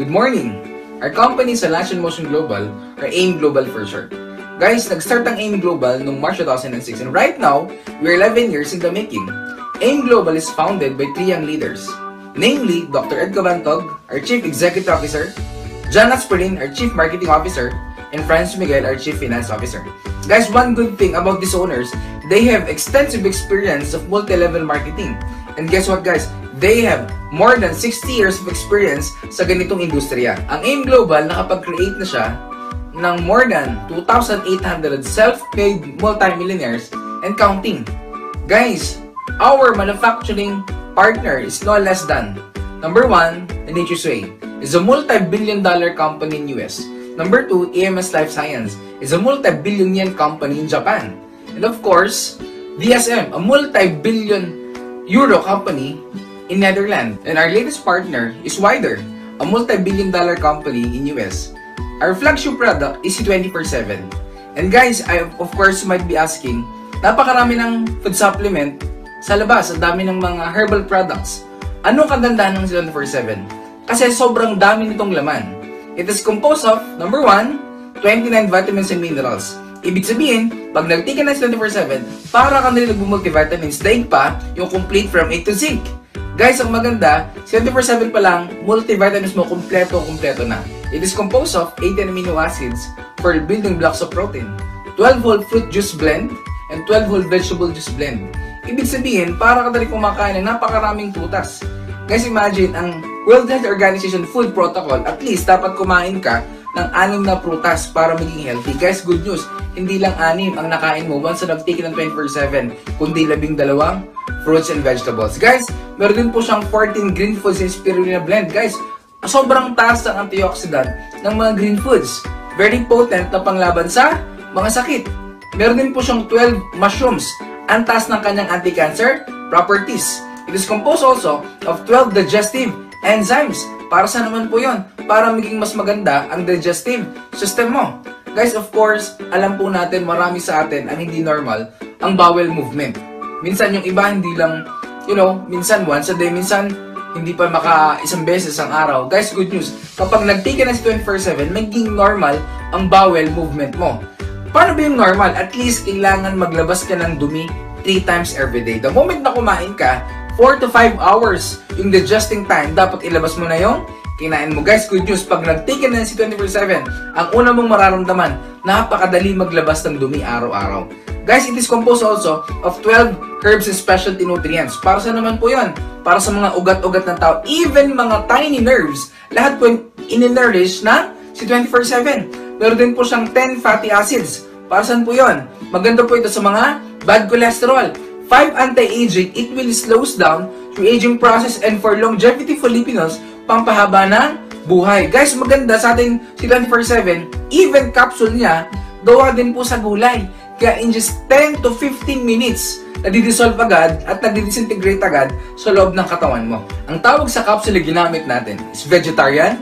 Good morning! Our company sa Lash & Motion Global, or AIM Global for short. Guys, nag-start ang AIM Global noong March 2006 and right now, we're 11 years in the making. AIM Global is founded by 3 young leaders, namely Dr. Ed Cabantog, our Chief Executive Officer, John Asperin, our Chief Marketing Officer, and Franz Miguel, our Chief Finance Officer. Guys, one good thing about these owners, they have extensive experience of multi-level marketing. And guess what guys? They have more than 60 years of experience sa ganitong industriya. Ang AIM Global nakapag-create na siya ng more than 2,800 self-made multimillionaires and counting. Guys, our manufacturing partner is no less than number 1, the Nature's Way, is a multi-billion-dollar company in US. Number 2, EMS Life Science is a multi-billion yen company in Japan. And of course, DSM, a multi-billion euro company in Netherlands. And our latest partner is Wider, a multi-billion-dollar company in US. Our flagship product is C24/7. And guys, I of course might be asking, napakarami ng food supplement sa labas, ang dami ng mga herbal products. Anong kagandahan ng C24/7? Kasi sobrang dami nitong laman. It is composed of, number 1, 29 vitamins and minerals. Ibig sabihin, pag nag-take ka ng 24/7, para ka na rin nag-multivitamins, daig pa yung complete from A to Z. Guys, ang maganda, 24/7 pa lang, multivitamins mo kompleto na. It is composed of 18 amino acids for building blocks of protein, 12 whole fruit juice blend, and 12 whole vegetable juice blend. Ibig sabihin, para ka na rin kumakain ng napakaraming prutas. Guys, imagine, ang World Health Organization Food Protocol, at least dapat kumain ka ng 6 na prutas para maging healthy. Guys, good news, hindi lang 6 ang nakain mo once na nag-take ng 24/7, kundi 12 fruits and vegetables. Guys, meron din po siyang 14 green foods and spirulina blend. Guys, sobrang taas ng antioxidant ng mga green foods. Very potent na panglaban sa mga sakit. Meron din po siyang 12 mushrooms. Ang taas ng kanyang anti-cancer properties. It is composed also of 12 digestive enzymes. Para sa naman po yon? Para maging mas maganda ang digestive system mo. Guys, of course, alam po natin, marami sa atin ang hindi normal ang bowel movement. Minsan yung iba hindi lang, minsan once a day, minsan hindi pa isang beses ang araw. Guys, good news, kapag nag-take ka na si 24/7, maging normal ang bowel movement mo. Paano ba yung normal? At least, kailangan maglabas ka ng dumi 3 times every day. The moment na kumain ka, 4 to 5 hours yung digesting time, dapat ilabas mo na yung kinain mo. Guys, good news, pag nag-take ka na si 24/7, ang una mong mararamdaman, napakadali maglabas ng dumi araw-araw. Guys, it is composed also of 12 herbs and specialty nutrients. Para sa naman po yun? Para sa mga ugat-ugat ng tao, even mga tiny nerves, lahat po in-nourish na si 24/7. Meron din po siyang 10 fatty acids. Para saan po yun? Maganda po ito sa mga bad cholesterol. 5 anti-aging, it will slows down your aging process and for longevity Filipinos, pampahaba ng buhay. Guys, maganda sa ating si 24/7, even capsule niya, gawa din po sa gulay. Kaya in just 10 to 15 minutes, nadi-dissolve agad at nadi-disintegrate agad sa loob ng katawan mo. Ang tawag sa capsule na ginamit natin is vegetarian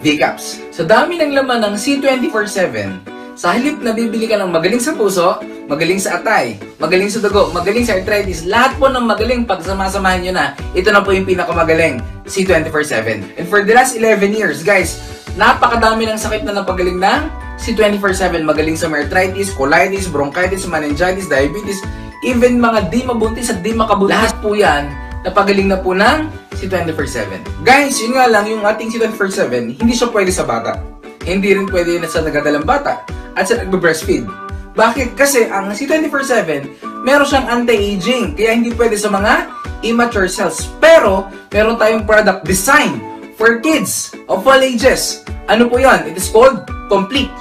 V-Caps. Sa dami ng laman ng C24/7, sa halip na bibili ka ng magaling sa puso, magaling sa atay, magaling sa dugo, magaling sa arthritis, lahat po ng magaling pag samasamahan nyo na, ito na po yung pinakamagaling, C24/7. And for the last 11 years, guys, napakadami ng sakit na napagaling ng C24/7. Magaling sa arthritis, colitis, bronchitis, meningitis, diabetes, even mga di mabuntis at di makabuntis. Lahat po yan, napagaling na po ng C24/7. Guys, yun nga lang, yung ating C24/7, hindi siya pwede sa bata. Hindi rin pwede na sa nagadalang bata at sa nagbe-breastfeed. Bakit? Kasi ang C24/7, meron siyang anti-aging, kaya hindi pwede sa mga immature cells. Pero, meron tayong product design for kids of all ages. Ano po yan? It is called Complete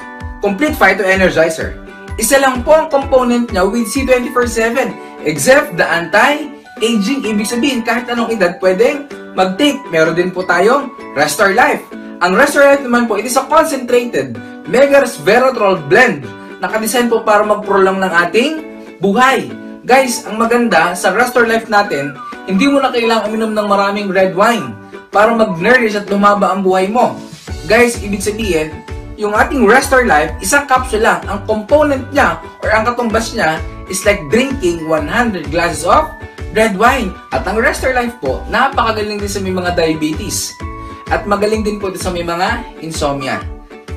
Phyto Energizer. Isa lang po ang component niya with C24/7, except the anti-aging. Ibig sabihin, kahit anong edad pwedeng mag-take. Meron din po tayong Restore Life. Ang Restore Life naman po, it is a concentrated mega resveratrol blend. Nakadesign po para mag-prolong ng ating buhay. Guys, ang maganda sa Restore Life natin, hindi mo na kailangang uminom ng maraming red wine para mag-nourish at lumaba ang buhay mo. Guys, ibig sabihin, yung ating Restore Life, isang capsule lang. Ang component niya or ang katumbas niya is like drinking 100 glasses of red wine. At ang Restore Life po, napakagaling din sa may mga diabetes. At magaling din po ito sa may mga insomnia.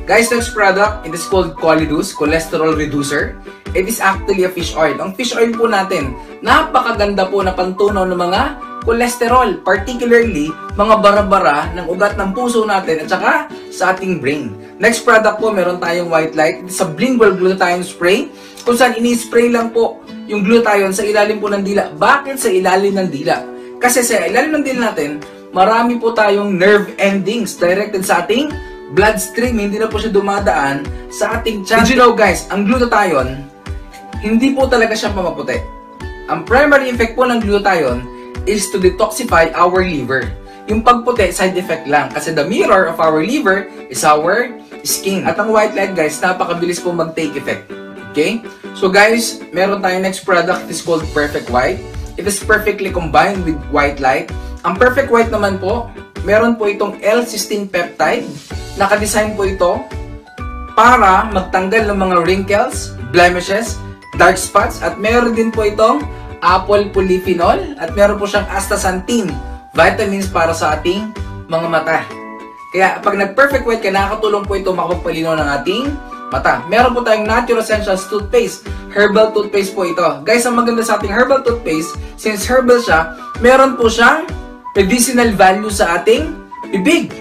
Guys, next product, it is called Cholidus, cholesterol reducer. It is actually a fish oil. Ang fish oil po natin, napakaganda po na pantunaw ng mga cholesterol, particularly mga bara-bara ng ugat ng puso natin at saka sa ating brain. Next product po, meron tayong white light. It's a lingual glutathione spray, kung saan ini-spray lang po yung glutathione sa ilalim po ng dila. Bakit sa ilalim ng dila? Kasi sa ilalim ng dila natin, marami po tayong nerve endings directed sa ating bloodstream. Hindi na po siya dumadaan sa ating tiyan. Did you know guys, ang glutathione, hindi po talaga siya pamaputi. Ang primary effect po ng glutathione is to detoxify our liver. Yung pagputi, side effect lang. Kasi the mirror of our liver is our skin. At ang white light guys, napakabilis po mag-take effect. Okay? So guys, meron tayong next product. It is called Perfect White. It is perfectly combined with white light. Ang Perfect White naman po, meron po itong L-cysteine peptide. Nakadesign po ito para magtanggal ng mga wrinkles, blemishes, dark spots. At meron din po itong apple polyphenol. At meron po siyang astaxanthin, vitamins para sa ating mga mata. Kaya pag nag-Perfect White ka, nakakatulong po ito makapagpalinaw ng ating mata. Meron po tayong Natural Essentials toothpaste. Herbal toothpaste po ito. Guys, ang maganda sa ating herbal toothpaste, since herbal siya, meron po siyang medicinal value sa ating bibig.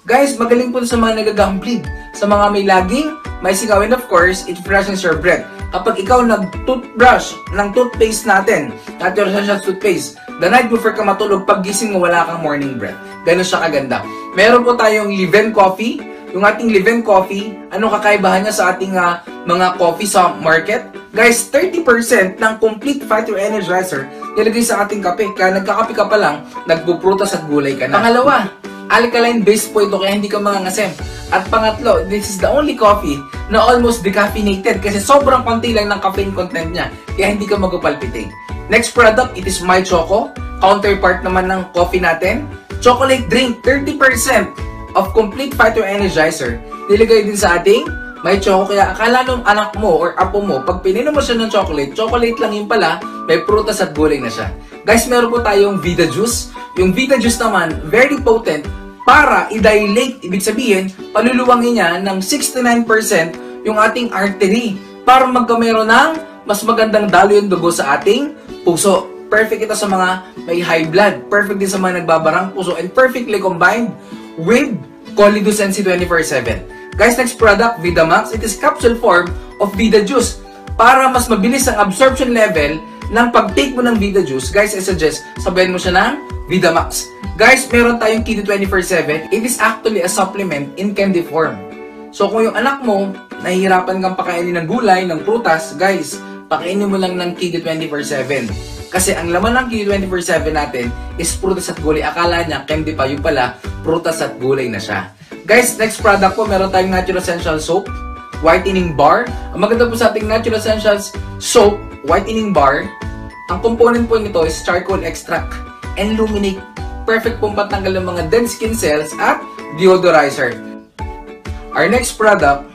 Guys, magaling po sa mga nagagambling, sa mga may laging may sigaw, and of course, it freshens your breath. Kapag ikaw nag-toothbrush ng toothpaste natin, Natural Essentials toothpaste, the night before ka matulog, pag gising mo, wala kang morning breath. Ganun siya kaganda. Meron po tayong Liven Coffee. Yung ating Liven Coffee, anong kakaibahan niya sa ating mga coffee sa market? Guys, 30% ng complete fighter energizer nilagay sa ating kape. Kaya nagkakape ka pa lang, nagpuprutas at gulay ka na. Pangalawa, alkaline based po ito kaya hindi ka mangangasem. At pangatlo, this is the only coffee na almost decaffeinated kasi sobrang konti lang ng caffeine content niya kaya hindi ka magpapalpitate. Next product, it is My Choco. Counterpart naman ng coffee natin. Chocolate drink, 30% of complete fighter energizer nilagay din sa ating My Choco. Kaya akala nung anak mo or apo mo, pag pininom mo siya ng chocolate, chocolate lang yun pala, may prutas at gulay na siya. Guys, meron po tayong Vida Juice. Yung Vida Juice naman, very potent para i-dilate, ibig sabihin, paluluwangin niya ng 69% yung ating artery para magkamero ng mas magandang daloy ng dugo sa ating puso. Perfect ito sa mga may high blood, perfect din sa mga nagbabarang puso, and perfectly combined with Cholidus NC 24/7. Guys, next product, Vidamax. It is capsule form of Vida Juice. Para mas mabilis ang absorption level ng pag-take mo ng Vida Juice, guys, I suggest sabayan mo siya ng Vidamax. Guys, meron tayong Kido 24/7. It is actually a supplement in candy form. So, kung yung anak mo, nahihirapan kang pakainin ng gulay, ng prutas, guys, pakainin mo lang ng Kido 24/7. Kasi ang laman ng Kido 24/7 natin is prutas at gulay. Akala niya, candy pa, yung pala, prutas at gulay na siya. Guys, next product po, meron tayong Natural Essentials Soap, Whitening Bar. Ang maganda po sa ating Natural Essentials Soap, Whitening Bar, ang component po nito is charcoal extract and luminate. Perfect pong patanggal ng mga dead skin cells at deodorizer. Our next product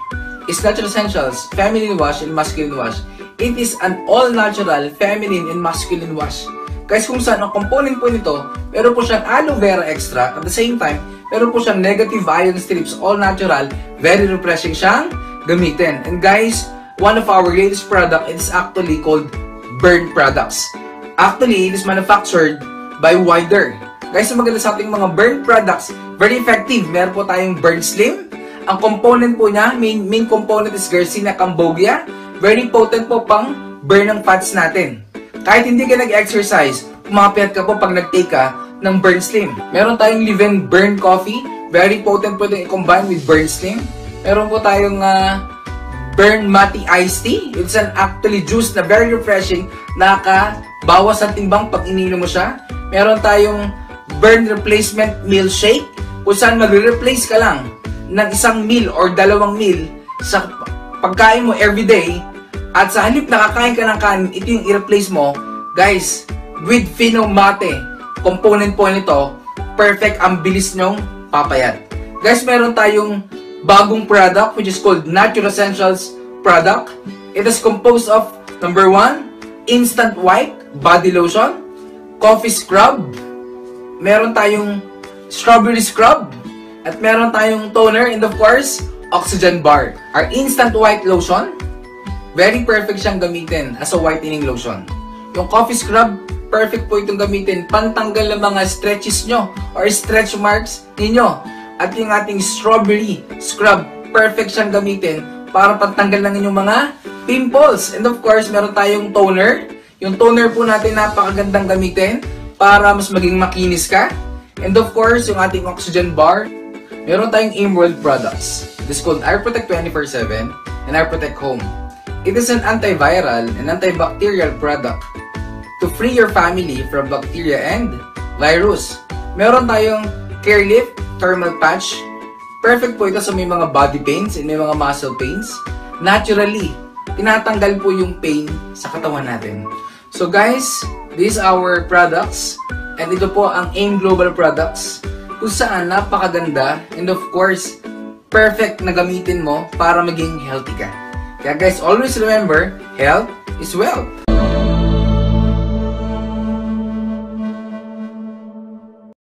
is Natural Essentials Feminine Wash and Masculine Wash. It is an all-natural feminine and masculine wash. Guys, kung saan ang component po nito, meron po siyang aloe vera extract. At the same time, meron po siyang negative ion strips, all natural, very refreshing siyang gamitin. And guys, one of our latest product is actually called Burn Products. Actually, it is manufactured by Wider. Guys, ang maganda sa ating mga burn products, very effective. Meron po tayong Burn Slim. Ang component po niya, main component is Garcinia cambogia. Very potent po pang burn ng fats natin. Kahit hindi ka nag-exercise, umapyat ka po pag nag-take ka ng Burn Slim. Meron tayong Liven Burn Coffee. Very potent po itong i-combine with Burn Slim. Meron po tayong Burn Mati Iced Tea. It's an actually juice na very refreshing. Nakakabawas ang timbang pag ininom mo siya. Meron tayong Burn Replacement Meal Shake. Kung saan mag-replace ka lang ng isang meal or dalawang meal sa pagkain mo everyday. At sa halip nakakain ka ng kanin, ito yung i-replace mo. Guys, with Fino Mate, component po nito, perfect, ang bilis nyong papayat. Guys, meron tayong bagong product which is called Natural Essentials product. It is composed of, number 1, Instant White Body Lotion, Coffee Scrub, meron tayong Strawberry Scrub, At meron tayong toner and of course, Oxygen Bar. Our instant white lotion, very perfect siyang gamitin as a whitening lotion. Yung coffee scrub, perfect po itong gamitin pantanggal ng mga stretches nyo or stretch marks ninyo. At yung ating strawberry scrub, perfect siyang gamitin para pantanggal ng inyong mga pimples. And of course, meron tayong toner. Yung toner po natin napakagandang gamitin para mas maging makinis ka. And of course, yung ating Oxygen Bar, meron tayong Aimworld products. It is called Air Protect 24/7 and Air Protect Home. It is an antiviral and antibacterial product to free your family from bacteria and virus. Meron tayong Care Lift Thermal Patch. Perfect po ito sa may mga body pains and may mga muscle pains. Naturally, tinatanggal po yung pain sa katawan natin. So guys, these are our products. And ito po ang AIM Global products kung saan napakaganda and of course, perfect na gamitin mo para maging healthy ka. Kaya guys, always remember, health is wealth.